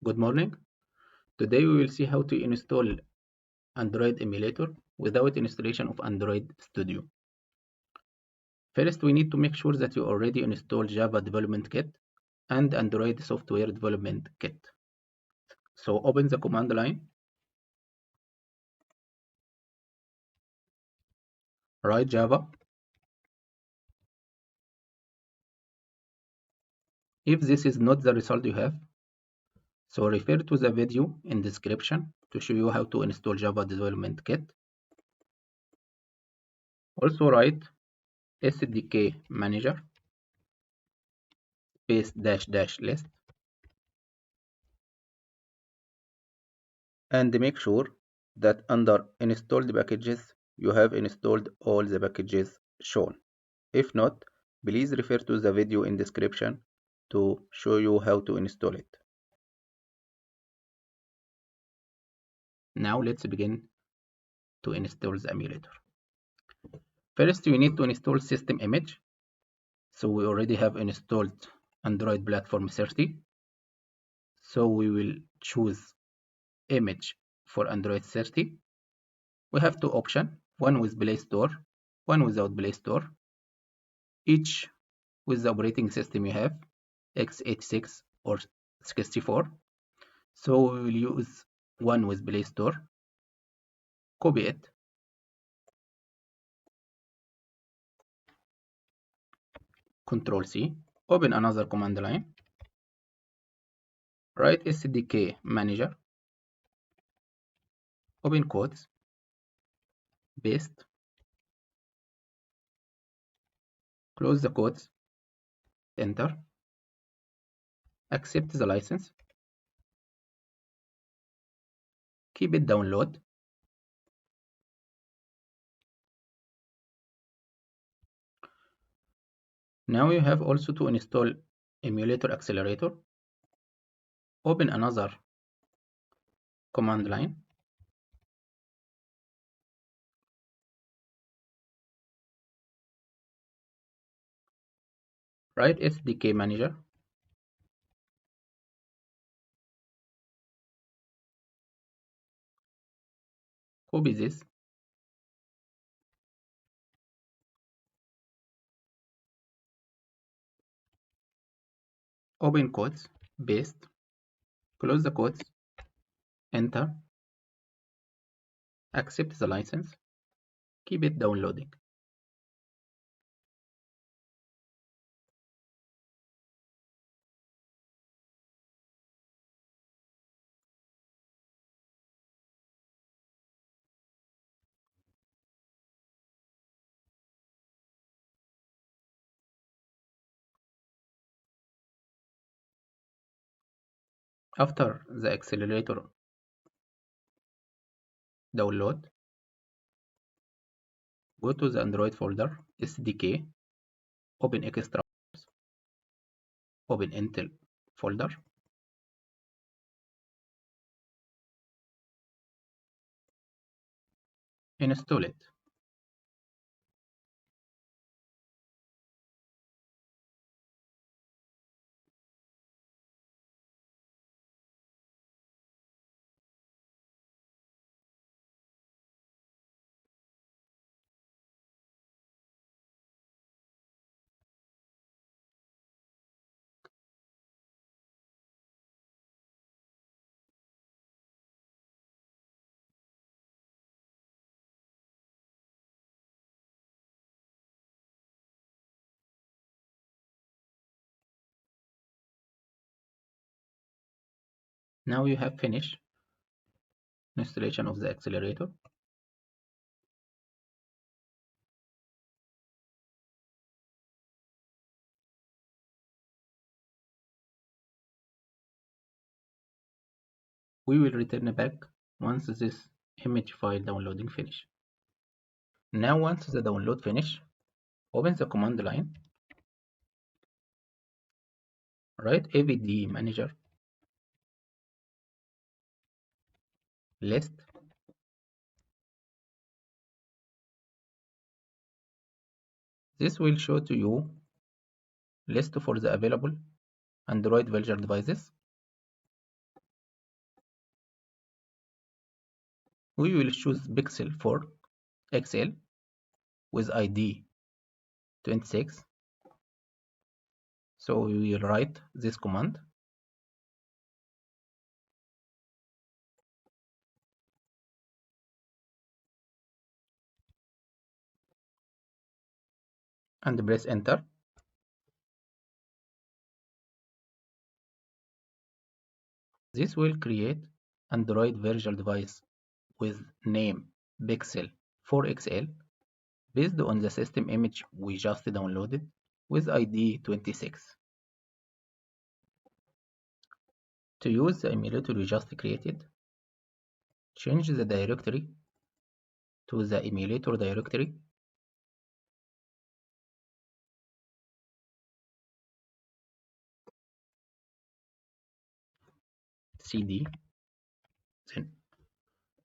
Good morning. Today we will see how to install Android Emulator without installation of Android Studio. First, we need to make sure that you already installed Java Development Kit and Android Software Development Kit. So open the command line, write Java. If this is not the result you have, so refer to the video in description to show you how to install Java Development Kit. Also write sdkmanager --list and make sure that under installed packages you have installed all the packages shown. If not, please refer to the video in description to show you how to install it. Now let's begin to install the emulator. First, you need to install system image. So we already have installed Android Platform 30. So we will choose image for Android 30. We have two options, one with Play Store, one without Play Store, each with the operating system you have, x86 or 64. So we will use one with Play Store, copy it, Control C, open another command line, write sdkmanager, open quotes, paste, close the quotes, enter, accept the license, keep it download. Now you have also to install Emulator Accelerator. Open another command line, write sdkmanager, copy this, open quotes, paste, close the quotes, enter, accept the license, keep it downloading. After the accelerator download, go to the Android folder, SDK, open extra, open Intel folder, install it. Now you have finished installation of the accelerator. We will return back once this image file downloading finish. Now once the download finish, open the command line, write avdmanager list, this will show to you list for the available Android version devices. we will choose Pixel for XL with ID 26. So we will write this command and press enter. This will create Android virtual device with name Pixel 4XL based on the system image we just downloaded with ID 26. To use the emulator we just created, change the directory to the emulator directory. CD, then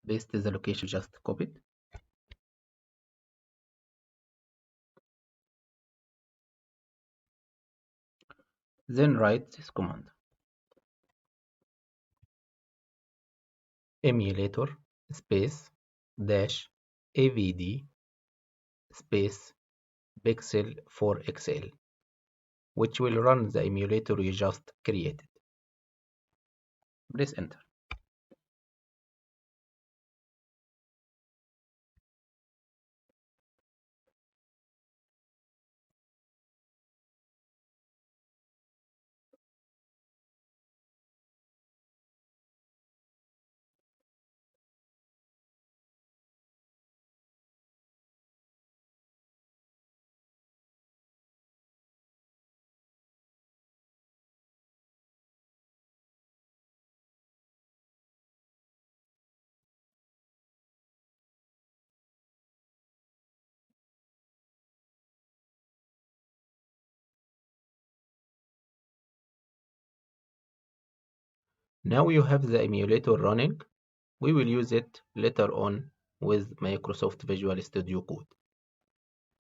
paste the location just copied. Then write this command: emulator space dash avd space pixel 4xl, which will run the emulator you just created. Press enter. Now you have the emulator running. We will use it later on with Microsoft Visual Studio Code.